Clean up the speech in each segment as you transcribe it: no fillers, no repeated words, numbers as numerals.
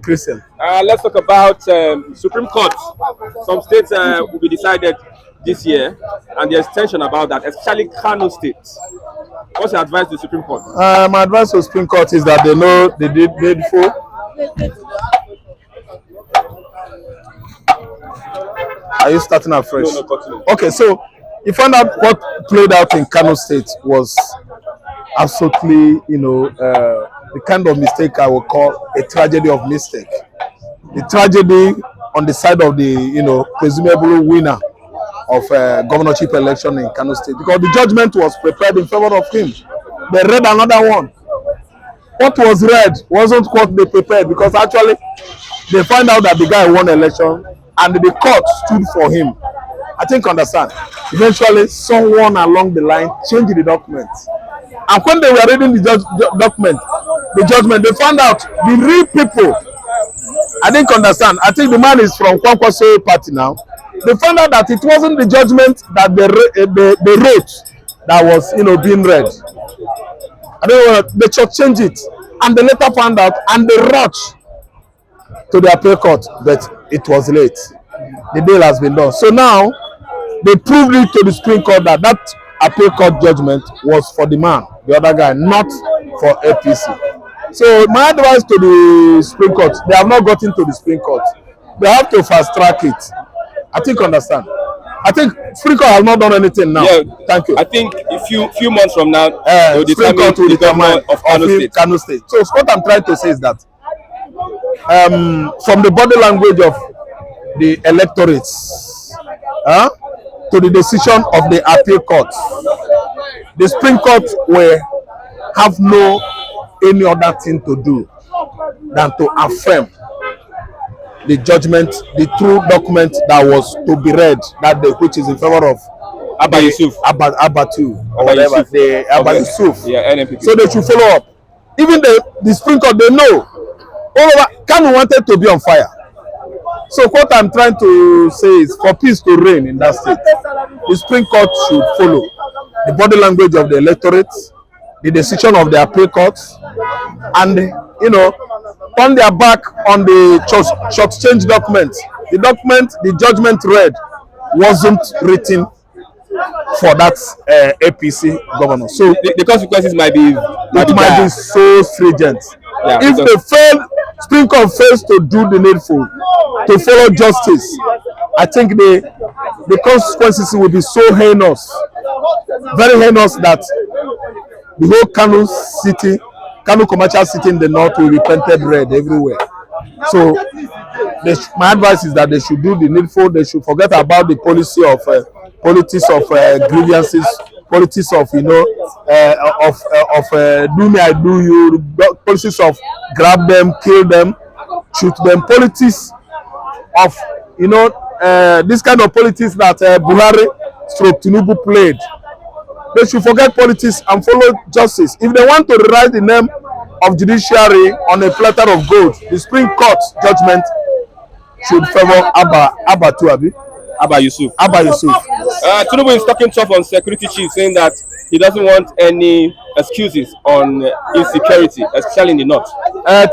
Christian. Let's talk about Supreme Court. Some states will be decided this year, and there's tension about that, especially Kano State. What's your advice to the Supreme Court? My advice to the Supreme Court is that they know they did needful. Are you starting afresh? No, continue. Okay, so you found out what played out in Kano State was absolutely, the kind of mistake I would call a tragedy of mistake. The tragedy on the side of the, presumable winner of governorship election in Kano State, because the judgment was prepared in favor of him. They read another one. What was read wasn't what they prepared, because actually they find out that the guy won election and the court stood for him. I think understand. Eventually, someone along the line changed the document. And when they were reading the the judgment, they found out the real people. I didn't understand. I think the man is from Kwankwaso party now. They found out that it wasn't the judgment that they wrote that was, being read. I don't know, they changed it, and they later found out, and they rushed to the appeal court, but it was late. The deal has been done. So now they proved it to the Supreme Court that appeal court judgment was for the man, the other guy, not for APC. So my advice to the Supreme Court, they have not gotten to the Supreme Court. They have to fast track it. I think understand. I think Supreme Court has not done anything now. Yeah, thank you. I think a few months from now, Supreme Court will determine of Kano State. So what I'm trying to say is that from the body language of the electorates to the decision of the appeal court, the Supreme Court will have any other thing to do than to affirm the judgment, the true document that was to be read that day, which is in favor of Abba Yusuf, or whatever, Abba Yusuf. Yeah, NNPP. So they should follow up. Even the Supreme Court, they know. Kano wanted to be on fire. So what I'm trying to say is, for peace to reign in that state, the Supreme Court should follow the body language of the electorate, the decision of the appeal courts, and turn their back on the short change document. The judgment read wasn't written for that APC governor. So the consequences might be so stringent. Yeah, if Supreme Court fails to do the needful, to follow justice, I think the consequences will be so heinous, very heinous, that the whole Kano commercial city in the north will be painted red everywhere. So my advice is that they should do the needful. They should forget about the politics of grievances, politics of do me I do you, politics of grab them, kill them, shoot them, politics of this kind of politics that Buhari / Tinubu played. They should forget politics and follow justice. If they want to rewrite the name of Judiciary on a platter of gold, the Supreme Court judgment should favor Abba Yusuf. Tinubu is talking tough on security chief, saying that he doesn't want any excuses on insecurity, especially in the north.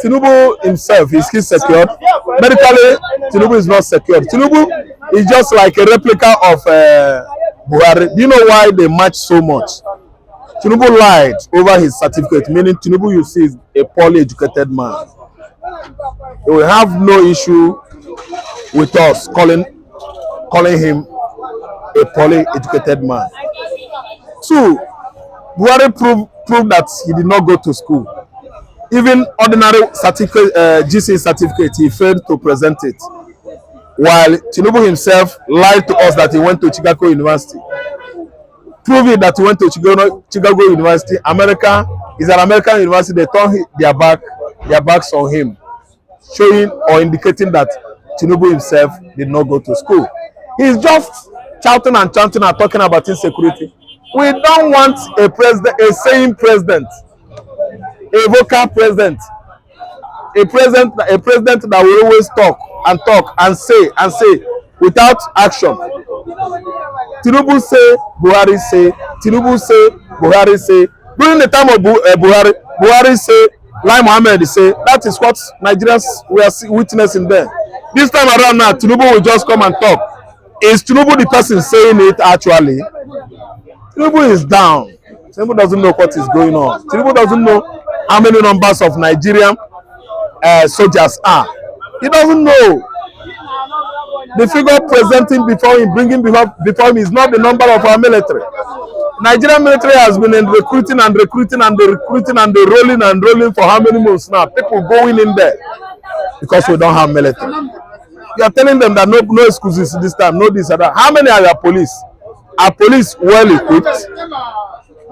Tinubu himself is still secured. Medically, Tinubu is not secured. Tinubu is just like a replica of Buhari. Do you know why they match so much? Tinubu lied over his certificate, meaning Tinubu, you see, is a poorly educated man. He will have no issue with us calling him a poorly educated man. Two, Buhari proved that he did not go to school. Even ordinary certificate, GC certificate, he failed to present it. While Tinubu himself lied to us that he went to Chicago University. Proving that he went to Chicago University, America is an American university. They turn their backs on him, showing or indicating that Tinubu himself did not go to school. He's just shouting and chanting and talking about insecurity. We don't want a saying president, a vocal president, a president that will always talk and say without action. Tinubu say, Buhari say, Tinubu say, Buhari say. During the time of Buhari say, Lai Mohammed say that is what Nigerians were witnessing there. This time around now, Tinubu will just come and talk. Is Tinubu the person saying it actually? Tinubu is down. Tinubu doesn't know what is going on. Tinubu doesn't know how many numbers of Nigerian soldiers are. He doesn't know. The figure presenting before him, bringing before him is not the number of our military. Nigerian military has been in recruiting and recruiting and recruiting and rolling and rolling for how many months now? People going in there because we don't have military. You are telling them that no excuses this time, no this or that. How many are your police? Are police well equipped?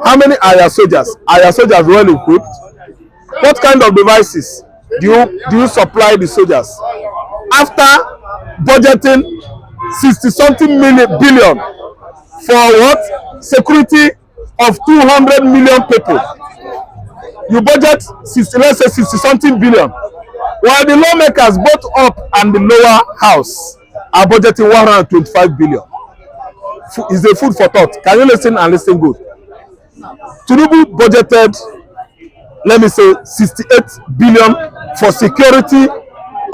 How many are your soldiers? Are your soldiers well equipped? What kind of devices do you supply the soldiers? After budgeting 60-something billion for what? Security of 200 million people. You budget let's say 60-something billion. While the lawmakers both up and the lower house are budgeting 125 billion. Is a food for thought. Can you listen and listen good? Tinubu budgeted, let me say, 68 billion for security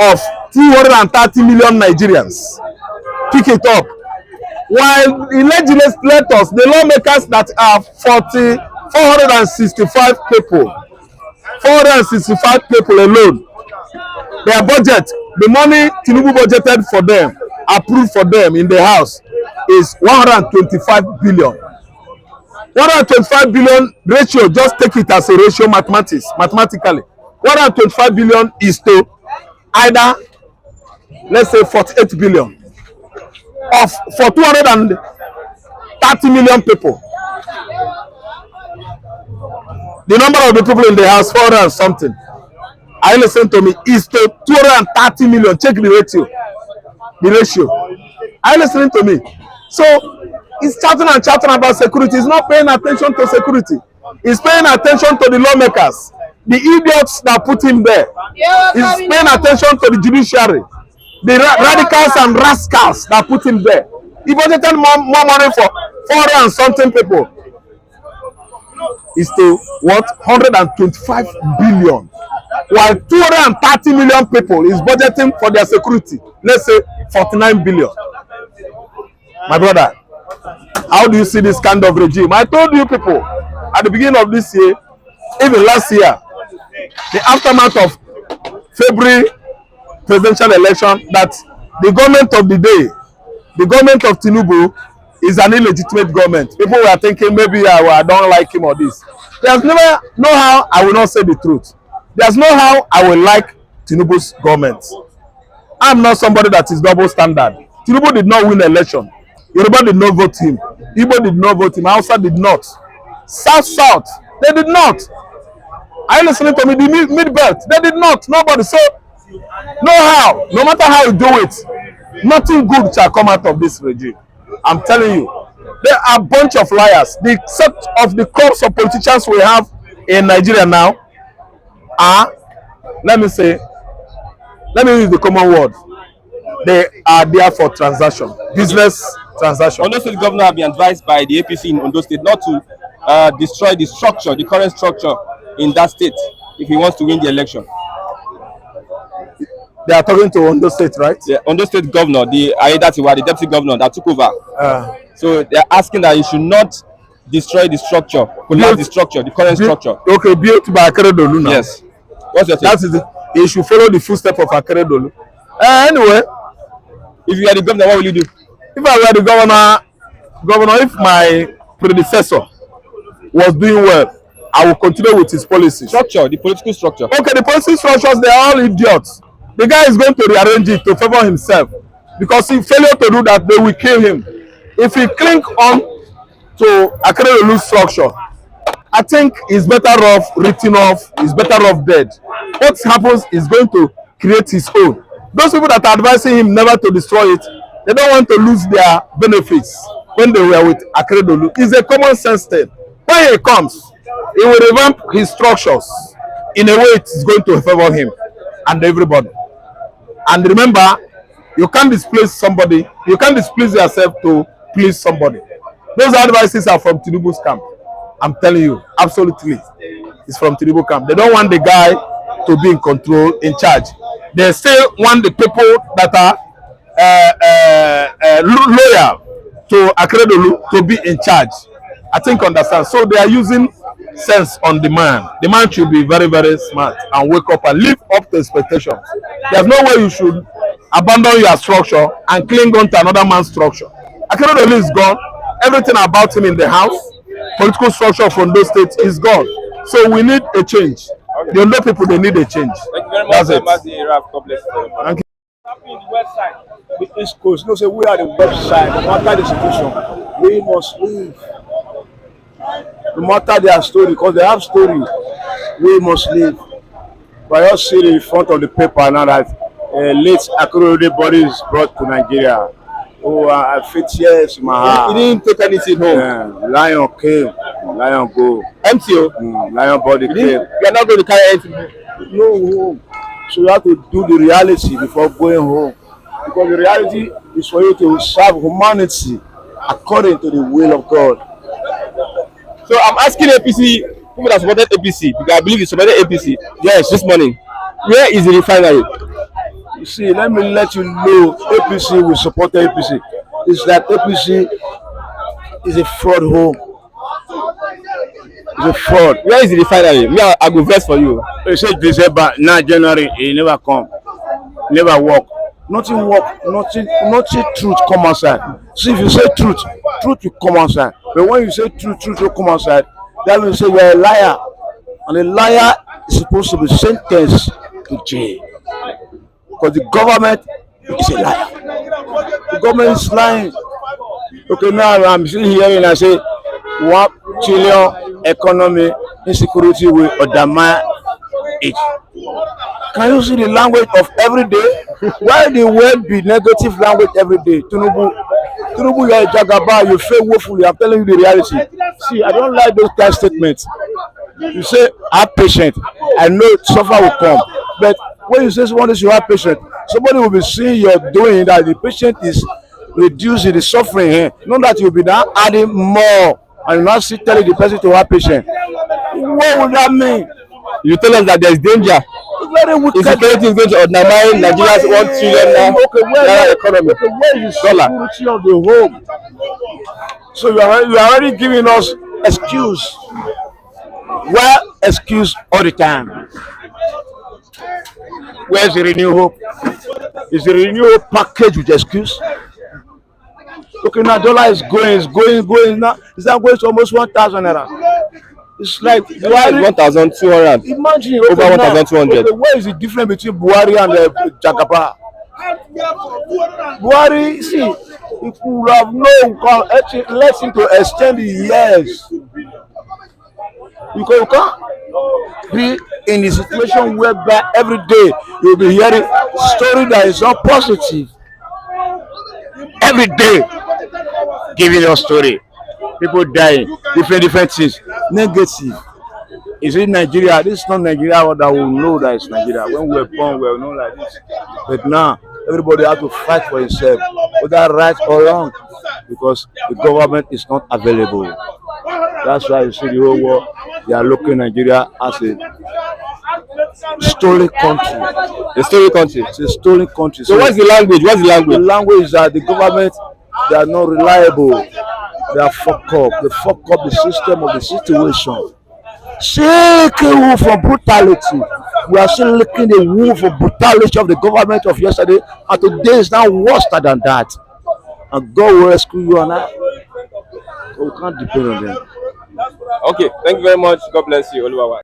of 230 million Nigerians. Pick it up. While the legislators, the lawmakers that are 465 people, 465 people alone, their budget, the money Tinubu budgeted for them, approved for them in the house, is 125 billion. 125 billion ratio, just take it as a ratio mathematically. 125 billion is to either, let's say, 48 billion for 230 million people. The number of the people in the house, 400 and something. I listen to me, is to 230 million. Check the ratio. The ratio. Are you listening to me? So he's chatting and chatting about security. He's not paying attention to security. He's paying attention to the lawmakers, the idiots that put him there. He's paying attention to the judiciary, the radicals and rascals that put him there. He budgeted more money for 400 and something people. Is to what? 125 billion. While 230 million people is budgeting for their security, let's say 49 billion. My brother, how do you see this kind of regime? I told you people at the beginning of this year, even last year, the aftermath of February presidential election, that the government of the day, the government of Tinubu, is an illegitimate government. People were thinking maybe I don't like him or this. There's never no how I will not say the truth. There's no how I will like Tinubu's government. I'm not somebody that is double standard. Tinubu did not win the election. Yoruba did not vote him. Igbo did not vote him. Hausa did not. South, they did not. Are you listening to me? The mid-belt, they did not. Nobody. So, no how. No matter how you do it, nothing good shall come out of this regime. I'm telling you. There are a bunch of liars. The set of the corps of politicians we have in Nigeria now are, let me use the common word. They are there for transaction, business transaction. Ondo State governor have been advised by the APC in Ondo State not to destroy the structure, the current structure in that state, if he wants to win the election. They are talking to Ondo State, right? The Ondo State governor, the deputy governor that took over. So they are asking that he should not destroy the structure, collapse the structure, the current structure. Okay, built by Akeredolu now. Yes. What's your take? That is it. He should follow the footsteps of Akeredolu. Anyway, if you are the governor, what will you do? If I were the governor, if my predecessor was doing well, I will continue with his policies. Structure, the political structure. Okay, the political structures, they are all idiots. The guy is going to rearrange it to favor himself, because if failure to do that, they will kill him. If he cling on to Akeredolu's structure, I think he's better off written off, he's better off dead. What happens is going to create his own. Those people that are advising him never to destroy it, they don't want to lose their benefits when they were with Akeredolu. It's a common sense thing. When he comes, he will revamp his structures in a way it is going to favor him and everybody. And remember, you can't displease somebody, you can't displease yourself to please somebody. Those advices are from Tinubu's camp. I'm telling you, absolutely. is from Tinubu camp. They don't want the guy to be in control, in charge. They still want the people that are loyal to Akeredolu to be in charge. I think understand. So they are using sense on the man. The man should be very, very smart and wake up and live up to expectations. There's no way you should abandon your structure and cling on to another man's structure. Akeredolu is gone. Everything about him in the house, political structure from those states is gone. So we need a change. Okay. The Ondo people, they need a change. Thank you very much. That's it. God bless you. Thank you. The west side. The East Coast, no say we are the west side. No matter the situation, we must leave. No matter their story, because they have story, we must leave. But I just see in front of the paper now that late Akeredolu body is brought to Nigeria. Oh, I fit tears in my heart. He didn't take anything home. Yeah, lion came, lion go. Empty. Lion body came. You are not going to carry anything home. No home. So you have to do the reality before going home. Because the reality is for you to serve humanity according to the will of God. So I'm asking APC, people that supported APC, because I believe you supported APC. Yes, this morning. Where is the refinery? You see, let me let you know, APC will support APC. It's that APC is a fraud home. It's a fraud. Where is the refinery? I go verse for you. They say December, now January, it never come. Never work. Nothing work, nothing truth come outside. See, if you say truth will come outside. But when you say truth will come outside, that means you say you're a liar. And a liar is supposed to be sentenced to jail. Because the government is a liar. The government is lying. Okay, now I'm still hearing I say 1 trillion economy insecurity will undermine it. Can you see the language of every day? Why the word be negative language every day? Tinubu, you are a jagaba, you fail woefully. I'm telling you the reality. See, I don't like those kind of statements. You say, have patience. I know suffer will come. But when you say someone is you have patience, somebody will be seeing you're doing that the patient is reducing the suffering here. Not that you'll be now adding more and you not see telling the person to have patience. What would that mean? You tell us that there's danger. Very wicked. Insecurity is going to undermine Nigeria's 1 trillion naira economy. Okay, where is the security of the home? So you are already giving us excuse. Well, excuse all the time. Where's the renew hope? Is the renew hope package with excuse? Okay, now dollar is going now. Is that going to almost 1,000 naira? It's like Buhari 1,200. Imagine over 1,200. Okay, where is the difference between Buhari and Jagaba? Buhari, see, if you have no, let him to extend the years. You can't be in a situation whereby every day you'll be hearing story that is not positive. Every day, giving your story. People dying, different things. Negative. Is it Nigeria? This is not Nigeria that will know that it's Nigeria. When we're born, we'll know like this. But now, everybody has to fight for himself, whether right or wrong, because the government is not available. That's why you see the whole world, they are looking at Nigeria as a stolen country. A stolen country? It's a stolen country. So what's the language? The language is that the government, they are not reliable. They are fuck up. They fuck up the system of the situation. Shake a wolf from brutality. We are still licking the wolf of brutality of the government of yesterday, and today is now worse than that. And God will rescue you and I. So we can't depend on them. Okay, thank you very much. God bless you. Oluwawa.